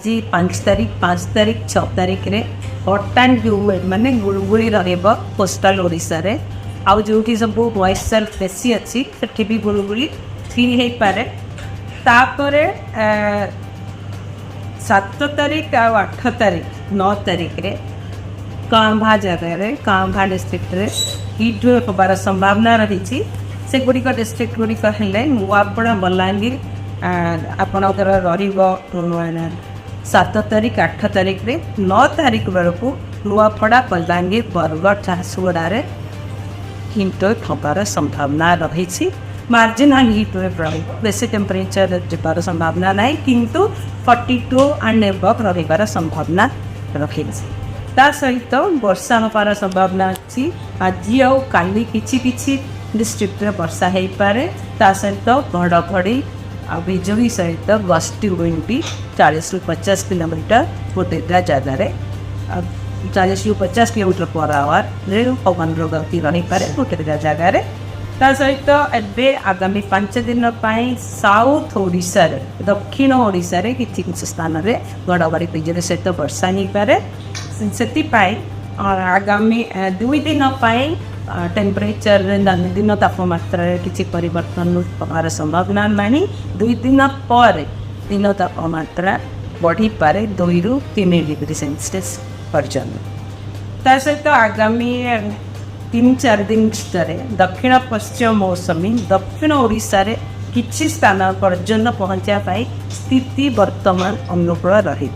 आज 5 तारिख 6 तारिख रे हट एंड ह्यूमिड माने गुड़गुड़ी रहिबो कोस्टल ओडिशा रे आउ जोठी सब मॉइस्चर बेसी अच्छी सेठी भी गुड़गुड़ी फील हो पारे तापरे 7 तारिख आ 8 तारिख 9 तारिख रे कांभा जगह रे कांभा डिस्ट्रिक्ट रे हीट वेव होबार संभावना रही से गुड़िक डिस्ट्रिक्ट गुड़िक हेले नुआपड़ा बलांगीर आपणकर रहिबो 7 तारिख 8 तारिख रे 9 तारिख बेलू नुआपड़ा बलांगीर बरगढ़ झारसुगुड़ा रे हीट वेव होबार संभावना रही मार्जिनाल हीट वेव बेसी टेम्परेचर जबार संभावना ना किंतु 42 एंड एबव रहिबार संभावना रही ता सहित वर्षा होबार संभावना अच्छी आज आउ काली किछि डिस्ट्रिक्ट रे वर्षा हो पारे ता सहित घड़घड़ी आ बिजुली सहित गस्टी विंड भी 40 ରୁ 50 किलोमीटर गोटे जगार 40 ରୁ 50 किलोमीटर पर आवर रे पवन गति रही पारे गोटे जगार ता सहित एबे आगामी 5 दिन साउथ ओडिशा रे दक्षिण ओडिशा रे किछि स्थान रे घड़घड़ी बिजुली सहित वर्षा हो पारे से आगामी 2 दिन टेम्परेचर दिन तापमात्रा किसी परिवर्तन होबार संभावना ना 2 दिन पर दिन तापमात्रा बढ़ी पारे 2 ରୁ 3 डिग्री सेल्सियस पर्यंत ता सहित आगामी 3-4 दिन भितर दक्षिण पश्चिम मौसमी दक्षिण ओडिशा रे किछि स्थान पर्यंत पहुँचा स्थिति वर्तमान अनुकूल रही।